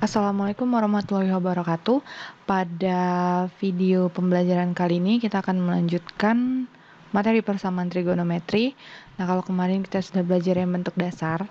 Assalamualaikum warahmatullahi wabarakatuh. Pada video pembelajaran kali ini kita akan melanjutkan materi persamaan trigonometri. Nah, kalau kemarin kita sudah belajar yang bentuk dasar.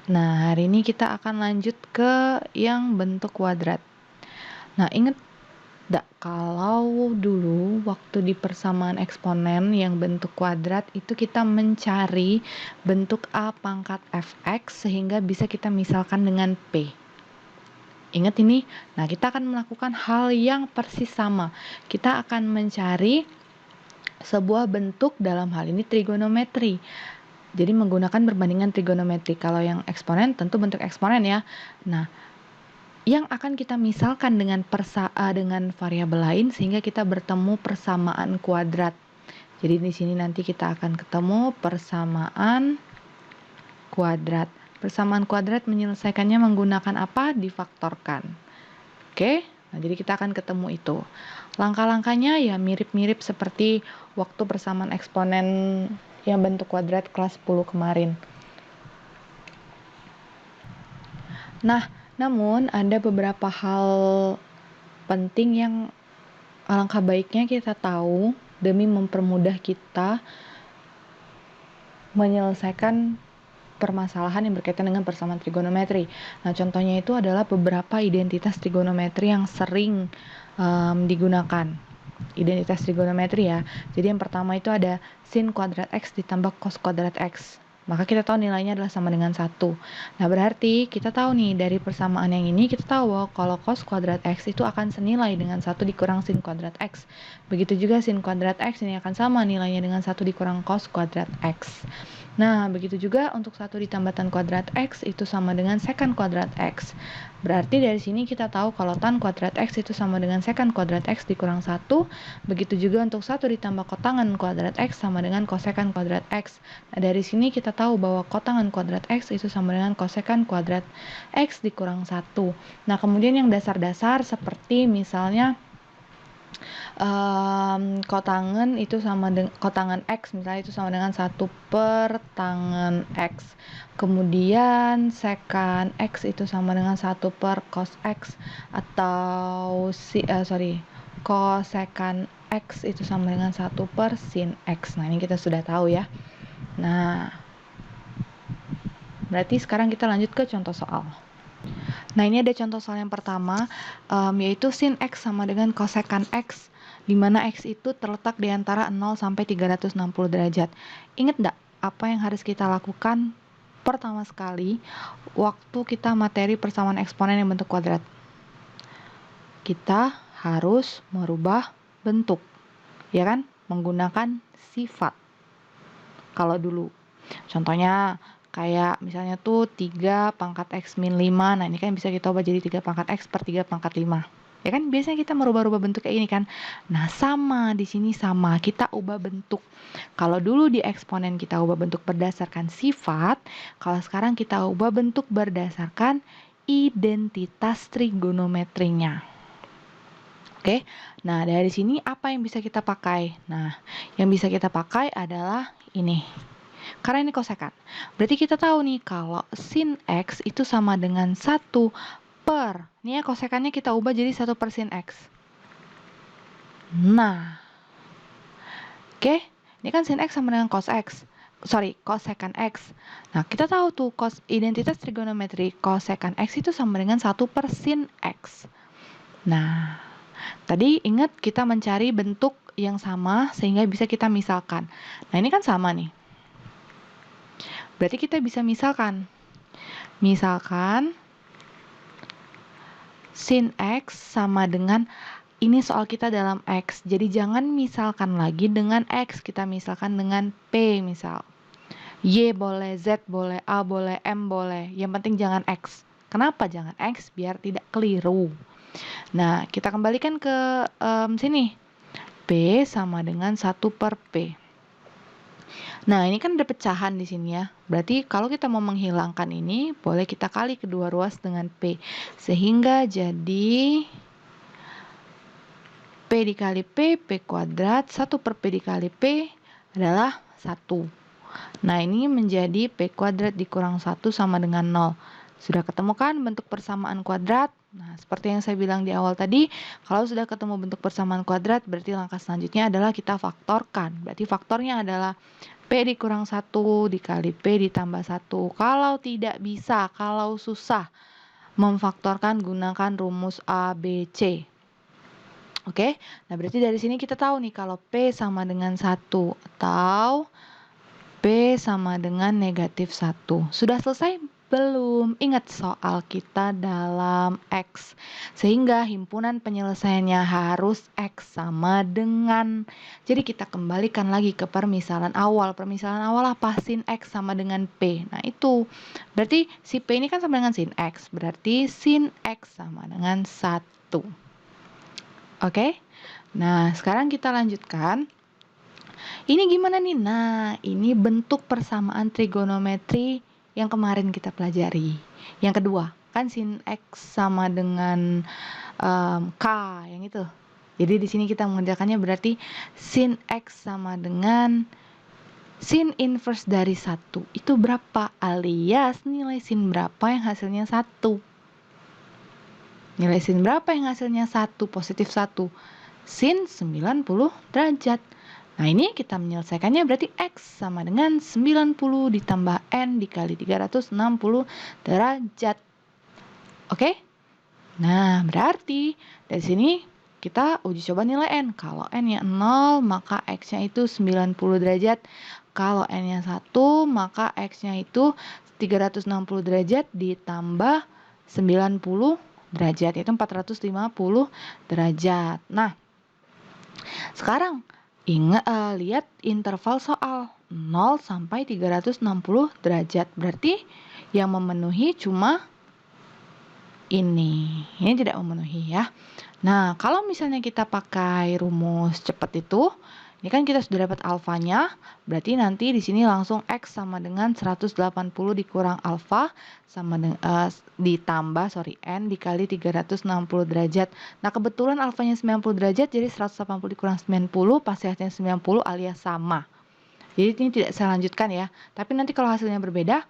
Nah, hari ini kita akan lanjut ke yang bentuk kuadrat. Nah, ingat tidak, kalau dulu waktu di persamaan eksponen yang bentuk kuadrat itu kita mencari bentuk A pangkat fx sehingga bisa kita misalkan dengan P. Ingat ini? Nah, kita akan melakukan hal yang persis sama. Kita akan mencari sebuah bentuk, dalam hal ini trigonometri. Jadi menggunakan perbandingan trigonometri. Kalau yang eksponen tentu bentuk eksponen ya. Nah, yang akan kita misalkan dengan variabel lain sehingga kita bertemu persamaan kuadrat. Jadi di sini nanti kita akan ketemu persamaan kuadrat. Persamaan kuadrat menyelesaikannya menggunakan apa? Difaktorkan. Oke, nah jadi kita akan ketemu itu. Langkah-langkahnya ya mirip-mirip seperti waktu persamaan eksponen yang bentuk kuadrat kelas 10 kemarin. Nah, namun ada beberapa hal penting yang alangkah baiknya kita tahu demi mempermudah kita menyelesaikan permasalahan yang berkaitan dengan persamaan trigonometri. Nah, contohnya itu adalah beberapa identitas trigonometri yang sering digunakan. Identitas trigonometri ya. Jadi yang pertama itu ada sin kuadrat x ditambah cos kuadrat x. Maka kita tahu nilainya adalah sama dengan 1. Nah, berarti kita tahu nih dari persamaan yang ini kita tahu bahwa kalau cos kuadrat x itu akan senilai dengan 1 dikurang sin kuadrat x. Begitu juga sin kuadrat x ini akan sama nilainya dengan 1 dikurang cos kuadrat x. Nah, begitu juga untuk 1 ditambah tan kuadrat x itu sama dengan secant kuadrat x. Berarti dari sini kita tahu kalau tan kuadrat x itu sama dengan secant kuadrat x dikurang 1. Begitu juga untuk 1 ditambah kotangan kuadrat x sama dengan kosekant kuadrat x. Nah, dari sini kita tahu bahwa kotangan kuadrat x itu sama dengan kosekant kuadrat x dikurang 1. Nah, kemudian yang dasar-dasar seperti misalnya kotangan itu sama dengan kotangan x, misalnya itu sama dengan 1 per tangan x. Kemudian secant x itu sama dengan 1 per cos x, atau cosecant x itu sama dengan 1 per sin x. Nah, ini kita sudah tahu ya. Nah, berarti sekarang kita lanjut ke contoh soal. Nah, ini ada contoh soal yang pertama, yaitu sin x sama dengan cosecant x, di mana x itu terletak di antara 0 sampai 360 derajat. Ingat enggak apa yang harus kita lakukan pertama sekali waktu kita materi persamaan eksponen yang bentuk kuadrat? Kita harus merubah bentuk, ya kan? Menggunakan sifat. Kalau dulu, contohnya kayak misalnya tuh 3 pangkat x min 5, nah ini kan bisa kita ubah jadi 3 pangkat x per 3 pangkat 5. Ya kan, biasanya kita merubah-rubah bentuk kayak ini kan. Nah, sama di sini sama, kita ubah bentuk. Kalau dulu di eksponen kita ubah bentuk berdasarkan sifat, kalau sekarang kita ubah bentuk berdasarkan identitas trigonometrinya. Oke, nah dari sini apa yang bisa kita pakai? Nah, yang bisa kita pakai adalah ini. Karena ini kosekant. Berarti kita tahu nih kalau sin x itu sama dengan 1 per, ini ya kosekannya kita ubah jadi 1 per sin x. Nah, oke, ini kan sin x sama dengan cos x. Cosecant x. Nah, kita tahu tuh identitas trigonometri cosecant x itu sama dengan 1 per sin x. Nah, tadi ingat kita mencari bentuk yang sama sehingga bisa kita misalkan. Nah, ini kan sama nih. Berarti kita bisa misalkan sin x sama dengan, ini soal kita dalam x, jadi jangan misalkan lagi dengan x, kita misalkan dengan p misal. Y boleh, Z boleh, A boleh, M boleh, yang penting jangan x. Kenapa jangan x? Biar tidak keliru. Nah, kita kembalikan ke sini. P sama dengan 1 per P. Nah, ini kan ada pecahan di sini ya. Berarti kalau kita mau menghilangkan ini, boleh kita kali kedua ruas dengan P. Sehingga jadi P dikali P, P kuadrat, 1 per P dikali P adalah 1. Nah, ini menjadi P kuadrat dikurang 1 sama dengan 0. Sudah ketemu kan bentuk persamaan kuadrat? Nah, seperti yang saya bilang di awal tadi, kalau sudah ketemu bentuk persamaan kuadrat, berarti langkah selanjutnya adalah kita faktorkan. Berarti faktornya adalah P dikurang 1 dikali P ditambah 1. Kalau tidak bisa, kalau susah memfaktorkan, gunakan rumus A, B, C. Oke, nah berarti dari sini kita tahu nih kalau P sama dengan 1 atau P sama dengan negatif 1. Sudah selesai? Belum. Ingat soal kita dalam X. Sehingga himpunan penyelesaiannya harus X sama dengan. Jadi kita kembalikan lagi ke permisalan awal. Permisalan awal apa? Sin X sama dengan P. Nah itu. Berarti si P ini kan sama dengan sin X. Berarti sin X sama dengan 1. Oke? Nah, sekarang kita lanjutkan. Ini gimana nih? Nah, ini bentuk persamaan trigonometri yang kemarin kita pelajari. Yang kedua, kan sin X sama dengan K, yang itu. Jadi di sini kita mengerjakannya berarti sin X sama dengan sin inverse dari 1. Itu berapa? Alias nilai sin berapa yang hasilnya 1. Nilai sin berapa yang hasilnya 1? Positif 1. Sin 90 derajat. Nah, ini kita menyelesaikannya berarti X sama dengan 90 ditambah N dikali 360 derajat. Oke? Nah, berarti dari sini kita uji coba nilai N. Kalau N-nya 0, maka X-nya itu 90 derajat. Kalau N-nya 1, maka X-nya itu 360 derajat ditambah 90 derajat, yaitu 450 derajat. Nah, sekarang lihat interval soal 0 sampai 360 derajat. Berarti yang memenuhi cuma ini. Ini tidak memenuhi ya. Nah, kalau misalnya kita pakai rumus cepat itu, ini kan kita sudah dapat alfanya, berarti nanti di sini langsung X sama dengan 180 dikurang alfa sama dengan ditambah N dikali 360 derajat. Nah, kebetulan alfanya 90 derajat, jadi 180 dikurang 90 pasti hasilnya 90 alias sama. Jadi ini tidak saya lanjutkan ya. Tapi nanti kalau hasilnya berbeda,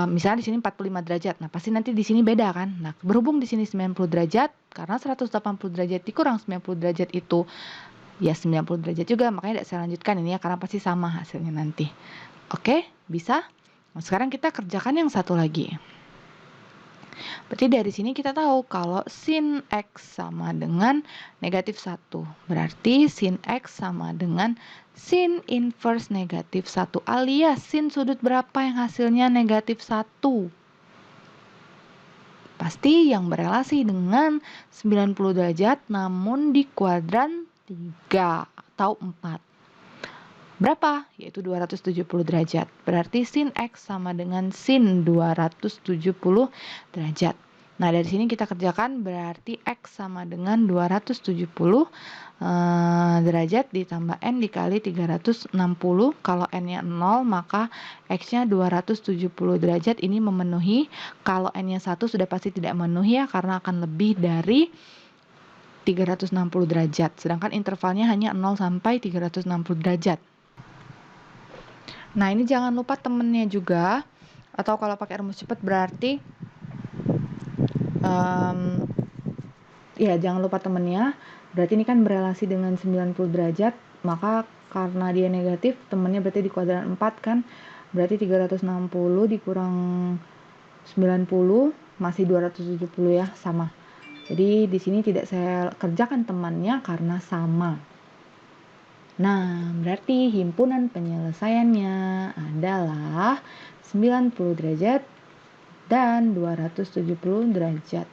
misalnya di sini 45 derajat. Nah, pasti nanti di sini beda kan? Nah, berhubung di sini 90 derajat, karena 180 derajat dikurang 90 derajat itu ya 90 derajat juga, makanya tidak saya lanjutkan ini ya, karena pasti sama hasilnya nanti. Oke, bisa? Nah, sekarang kita kerjakan yang satu lagi. Berarti dari sini kita tahu kalau sin X sama dengan negatif 1. Berarti sin X sama dengan sin inverse negatif 1 alias sin sudut berapa yang hasilnya negatif 1. Pasti yang berelasi dengan 90 derajat namun di kuadran 3 atau 4. Berapa? Yaitu 270 derajat. Berarti sin X sama dengan sin 270 derajat. Nah, dari sini kita kerjakan berarti X sama dengan 270 derajat ditambah N dikali 360. Kalau N-nya 0, maka X-nya 270 derajat. Ini memenuhi. Kalau N-nya 1 sudah pasti tidak memenuhi ya, karena akan lebih dari 360 derajat. Sedangkan intervalnya hanya 0 sampai 360 derajat. Nah, ini jangan lupa temennya juga. Atau kalau pakai rumus cepat berarti ya jangan lupa temennya. Berarti ini kan berelasi dengan 90 derajat, maka karena dia negatif, temennya berarti di kuadran 4 kan. Berarti 360 dikurang 90 masih 270 ya, sama. Jadi di sini tidak saya kerjakan temannya karena sama. Nah, berarti himpunan penyelesaiannya adalah 90 derajat dan 270 derajat.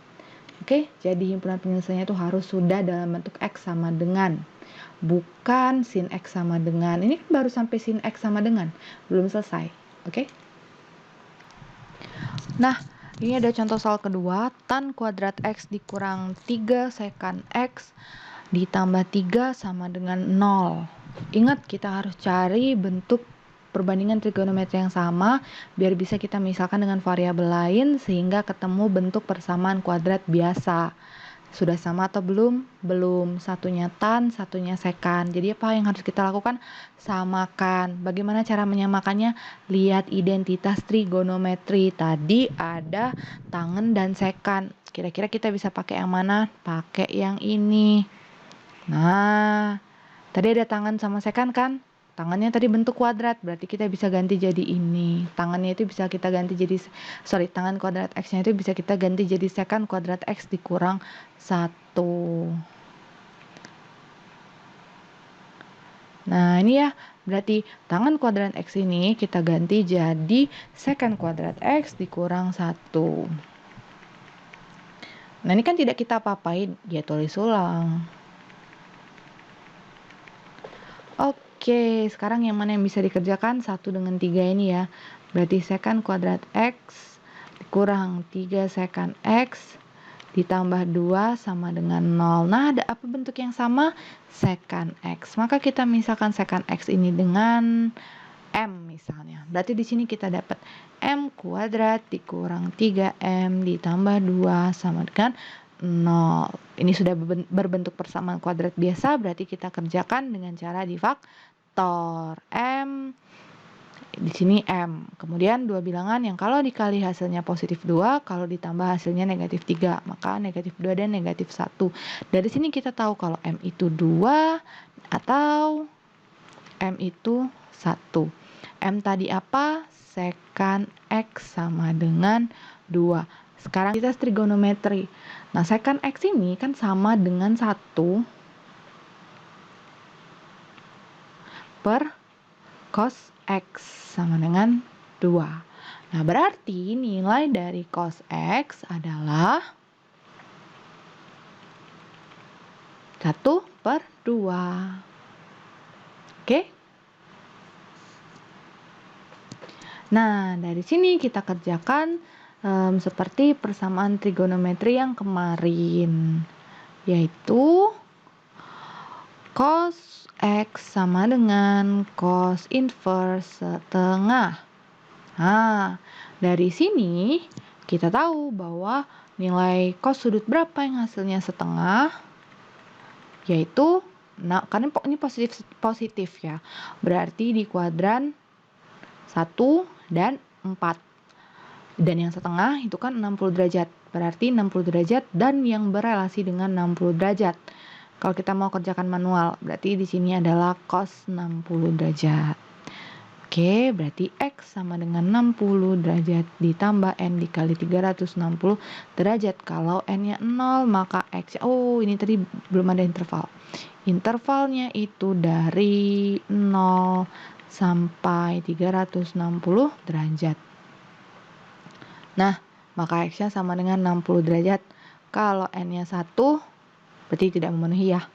Oke, jadi himpunan penyelesaiannya itu harus sudah dalam bentuk X sama dengan. Bukan sin X sama dengan. Ini kan baru sampai sin X sama dengan. Belum selesai. Oke. Nah, ini ada contoh soal kedua. Tan kuadrat X dikurang 3 sekant X ditambah 3 sama dengan 0. Ingat, kita harus cari bentuk perbandingan trigonometri yang sama biar bisa kita misalkan dengan variabel lain sehingga ketemu bentuk persamaan kuadrat biasa. Sudah sama atau belum? Belum. Satunya tan, satunya sekan. Jadi apa yang harus kita lakukan? Samakan. Bagaimana cara menyamakannya? Lihat identitas trigonometri. Tadi ada tangen dan sekan. Kira-kira kita bisa pakai yang mana? Pakai yang ini. Nah, tadi ada tangan sama sekan kan? Tangannya tadi bentuk kuadrat, berarti kita bisa ganti jadi ini. Tangannya itu bisa kita ganti jadi, tangan kuadrat X-nya itu bisa kita ganti jadi sekan kuadrat X dikurang 1. Nah, ini ya, berarti tangan kuadrat X ini kita ganti jadi sekan kuadrat X dikurang 1. Nah, ini kan tidak kita apa-apain, dia tulis ulang. Oke, sekarang yang mana yang bisa dikerjakan? 1 dengan 3 ini ya. Berarti sekan kuadrat X dikurang 3 sekan X ditambah 2 sama dengan 0. Nah, ada apa bentuk yang sama? Sekan X. Maka kita misalkan sekan X ini dengan M misalnya. Berarti di sini kita dapat M kuadrat dikurang 3M ditambah 2 sama dengan 0. Ini sudah berbentuk persamaan kuadrat biasa, berarti kita kerjakan dengan cara difaktor. M di sini M. Kemudian dua bilangan yang kalau dikali hasilnya positif 2, kalau ditambah hasilnya negatif 3, maka negatif 2 dan negatif 1. Dari sini kita tahu kalau M itu 2 atau M itu 1. M tadi apa? Sekan X sama dengan 2. Sekarang kita trigonometri. Nah, sekan X ini kan sama dengan 1 per cos X sama dengan 2. Nah, berarti nilai dari cos X adalah 1 per 2. Oke? Nah, dari sini kita kerjakan seperti persamaan trigonometri yang kemarin, yaitu cos X sama dengan cos inverse setengah. Nah, dari sini kita tahu bahwa nilai cos sudut berapa yang hasilnya setengah, yaitu, nah, karena ini positif ya, berarti di kuadran 1 dan 4. Dan yang setengah itu kan 60 derajat, berarti 60 derajat dan yang berelasi dengan 60 derajat. Kalau kita mau kerjakan manual, berarti di sini adalah cos 60 derajat. Oke, berarti X sama dengan 60 derajat ditambah N dikali 360 derajat. Kalau N-nya 0, maka X, ini tadi belum ada interval. Intervalnya itu dari 0 sampai 360 derajat. Nah, maka X-nya sama dengan 60 derajat. Kalau N-nya 1, berarti tidak memenuhi ya,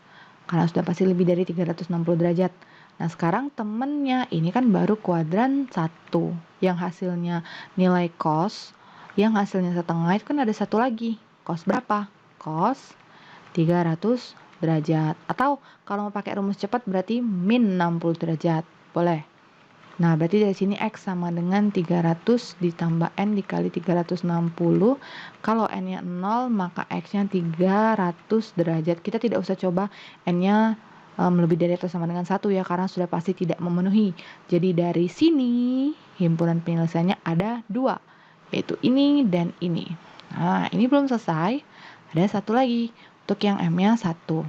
karena sudah pasti lebih dari 360 derajat. Nah, sekarang temennya ini kan baru kuadran 1, yang hasilnya nilai cos, yang hasilnya setengah itu kan ada satu lagi. Cos berapa? Cos 300 derajat. Atau kalau mau pakai rumus cepat berarti min 60 derajat. Boleh. Nah, berarti dari sini X sama dengan 300 ditambah N dikali 360. Kalau N-nya 0, maka X-nya 300 derajat. Kita tidak usah coba N-nya lebih dari atau sama dengan 1 ya, karena sudah pasti tidak memenuhi. Jadi dari sini himpunan penyelesaiannya ada 2, yaitu ini dan ini. Nah, ini belum selesai. Ada satu lagi untuk yang M-nya 1.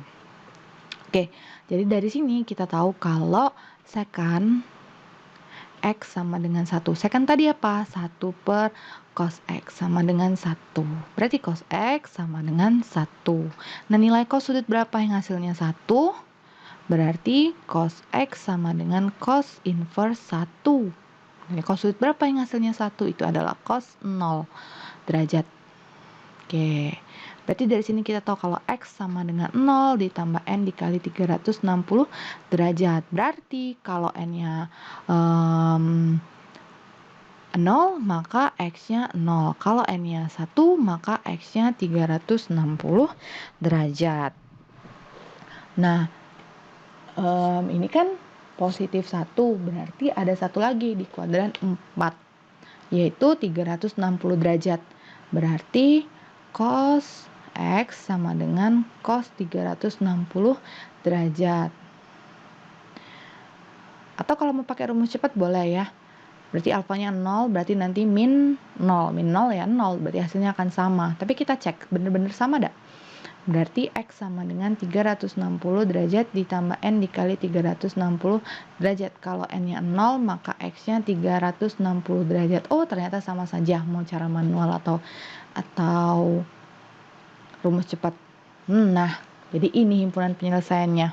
Oke, jadi dari sini kita tahu kalau sekan X sama dengan 1. Sekan tadi apa? 1 per cos X sama dengan 1. Berarti cos X sama dengan 1. Nah, nilai cos sudut berapa yang hasilnya 1? Berarti cos X sama dengan cos inverse 1. Nilai cos sudut berapa yang hasilnya 1? Itu adalah cos 0 derajat. Oke. Berarti dari sini kita tahu kalau X sama dengan 0 ditambah N dikali 360 derajat. Berarti kalau N-nya 0, maka X-nya 0. Kalau N-nya 1, maka X-nya 360 derajat. Nah, ini kan positif 1, berarti ada satu lagi di kuadran 4, yaitu 360 derajat. Berarti cos X sama dengan cos 360 derajat. Atau kalau mau pakai rumus cepat boleh ya. Berarti alfanya 0, berarti nanti min 0. Min 0 ya 0, berarti hasilnya akan sama. Tapi kita cek, bener-bener sama enggak? Berarti X sama dengan 360 derajat ditambah N dikali 360 derajat. Kalau N-nya 0, maka X-nya 360 derajat. Oh, ternyata sama saja mau cara manual atau rumus cepat. Nah, jadi ini himpunan penyelesaiannya.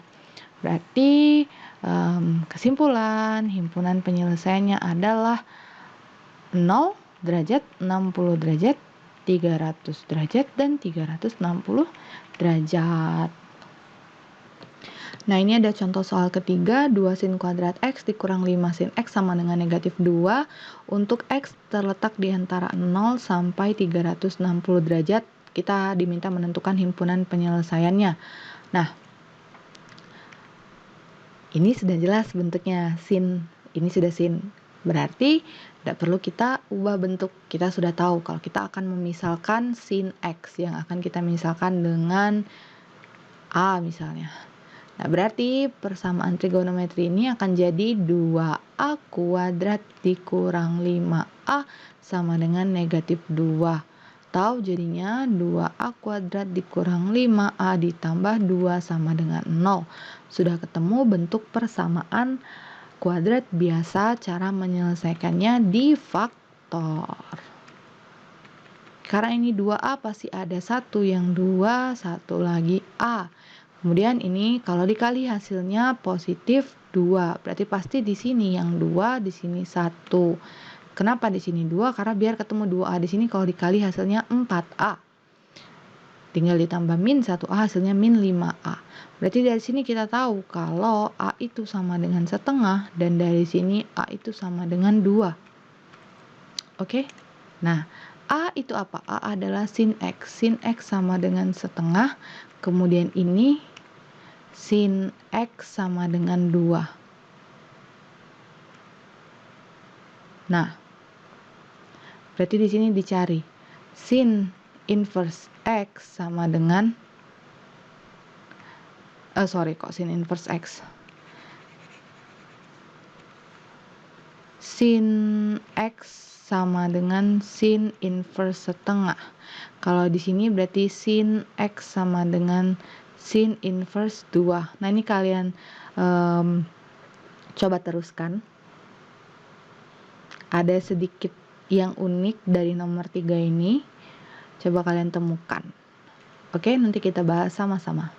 Berarti kesimpulan himpunan penyelesaiannya adalah 0 derajat, 60 derajat, 300 derajat, dan 360 derajat. Nah, ini ada contoh soal ketiga, 2 sin kuadrat X dikurang 5 sin X sama dengan negatif 2. Untuk X terletak di antara 0 sampai 360 derajat, kita diminta menentukan himpunan penyelesaiannya. Nah, ini sudah jelas bentuknya, sin, ini sudah sin. Berarti tidak perlu kita ubah bentuk, kita sudah tahu kalau kita akan memisalkan sin X yang akan kita misalkan dengan A misalnya. Nah, berarti persamaan trigonometri ini akan jadi 2A kuadrat dikurang 5A sama dengan negatif 2. Atau jadinya 2A kuadrat dikurang 5A ditambah 2 sama dengan 0. Sudah ketemu bentuk persamaan kuadrat biasa, cara menyelesaikannya di faktor. Karena ini 2A pasti ada satu yang 2, satu lagi A. Kemudian ini kalau dikali hasilnya positif 2. Berarti pasti di sini yang 2, di sini 1. Kenapa di sini 2? Karena biar ketemu 2A di sini kalau dikali hasilnya 4A. Tinggal ditambah min 1A hasilnya min 5A. Berarti dari sini kita tahu kalau A itu sama dengan setengah dan dari sini A itu sama dengan 2. Oke? Nah, A itu apa? A adalah sin X. Sin X sama dengan setengah. Kemudian ini sin X sama dengan 2. Nah, berarti di sini dicari sin inverse X sama dengan sin inverse X. Sin X sama dengan sin inverse setengah. Kalau di sini berarti sin X sama dengan sin inverse 2. Nah, ini kalian coba teruskan. Ada sedikit yang unik dari nomor 3 ini. Coba kalian temukan. Oke, nanti kita bahas sama-sama.